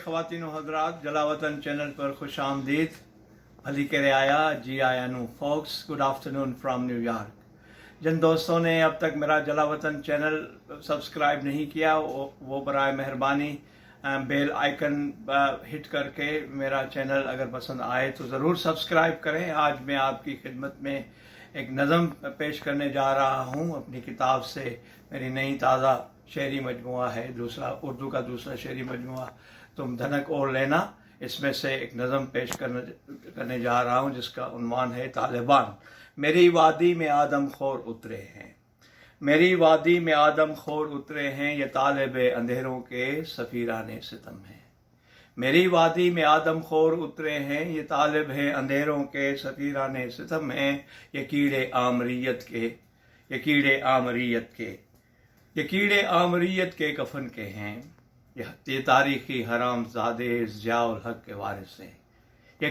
ख़वातीन व हज़रात, जलावतन चैनल पर खुश आमदीद। भली करे आया, जी आया नू folks. Good afternoon from New York. जिन दोस्तों ने अब तक मेरा जलावतन चैनल सब्सक्राइब नहीं किया वो बराए मेहरबानी बेल आइकन हिट करके मेरा चैनल अगर पसंद आए तो ज़रूर सब्सक्राइब करें। आज मैं आपकी खिदमत में एक नज़म पेश करने जा रहा हूँ अपनी किताब से। मेरी नई ताज़ा शेरी मजमुआ है, उर्दू का दूसरा शेरी मजमुआ तुम धनक और लेना। इसमें से एक नज़म पेश करने जा रहा हूँ जिसका उन्वान है तालिबान। मेरी वादी में आदम खोर उतरे हैं, मेरी वादी में आदम खोर उतरे हैं, ये तालिबे अंधेरों के सफीराने सितम हैं। मेरी वादी में आदम खोर उतरे हैं, ये तालिब है अंधेरों के सफीराने सितम हैं। ये कीड़े आमरीयत के, ये कीड़े आमरीयत के, ये कीड़े आमरीयत के कफन के हैं। ये तारीखी हराम ज़ादे ज़ियाउल हक के वारिस हैं। ये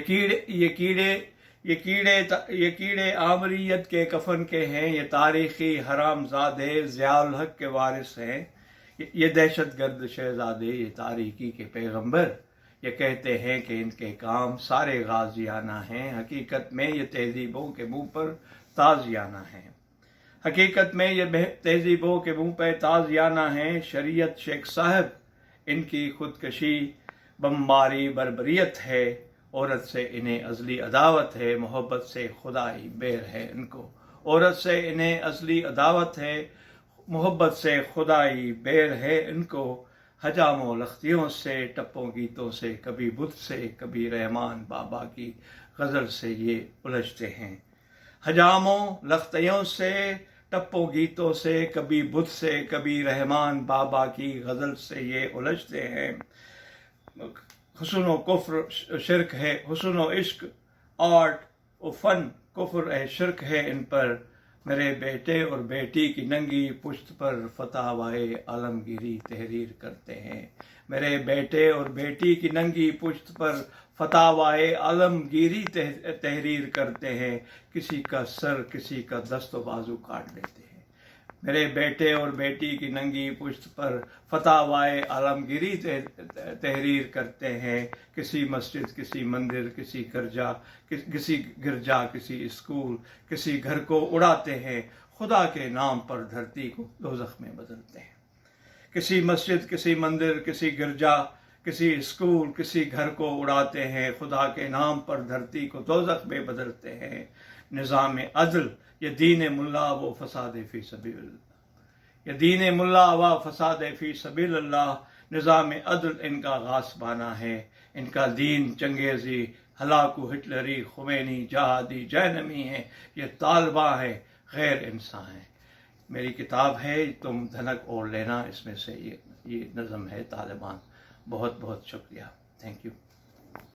कीड़े आमरीयत के कफन के हैं, ये तारीखी हराम ज़ादे ज़ियाउल हक के वारिस हैं। ये दहशत गर्द शहज़ादे, ये तारीकी के पैगंबर, ये कहते हैं कि इनके काम सारे गाजियाना हैं। हकीकत में ये तहजीबों के मुंह पर ताजियाना हैं, हकीकत में ये तहजीबों के मुंह पर ताजियाना हैं। शरीयत शेख साहब इनकी खुदकशी बमबारी बरबरियत है, औरत से इन्हें अज़ली अदावत है, मोहब्बत से खुदाई बेर है इनको। औरत से इन्हें अज़ली अदावत है, मोहब्बत से खुदाई बेर है इनको। हजामों लख्तियों से, टप्पों गीतों से, कभी बुत से, कभी रहमान बाबा की गज़ल से ये उलझते हैं। हजामों लख्तियों से, टप्पों गीतों से, कभी बुत से, कभी रहमान बाबा की गज़ल से ये उलझते हैं। हुस्न व कुफ्र शिरक है, हुस्न व इश्क आर्ट व फन कुफ्र है शिरक है इन पर। मेरे बेटे और बेटी की नंगी पुश्त पर फतवाए आलमगीरी तहरीर करते हैं। मेरे बेटे और बेटी की नंगी पुश्त पर फतवाए आलमगीरी तहरीर करते हैं। किसी का सर, किसी का दस्त व बाजू काट लेते हैं। मेरे बेटे और बेटी की नंगी पुश्त पर फतवाए आलमगीरी तहरीर करते हैं। किसी मस्जिद, किसी मंदिर, किसी गिरजा, किसी स्कूल, किसी घर को उड़ाते हैं। खुदा के नाम पर धरती को दोज़ख में बदलते हैं। किसी मस्जिद, किसी मंदिर, किसी गिरजा, किसी स्कूल, किसी घर को उड़ाते हैं। खुदा के नाम पर धरती को दोज़ख में बदलते हैं। निज़ाम अदल ये दीन मुल्ला वो फसाद फी सबीलिल्लाह, ये दीन मुल्ला व फसाद फी सबीलिल्लाह। निज़ाम अदल इनका गासबाना है, इनका दीन चंगेज़ी हलाकू हिटलरी खुमैनी जहादी जहनमी है। ये तालिबां है, गैर इंसान है। मेरी किताब है तुम धनक और लेना, इसमें से ये नज़म है तालिबान। बहुत बहुत शुक्रिया। Thank you.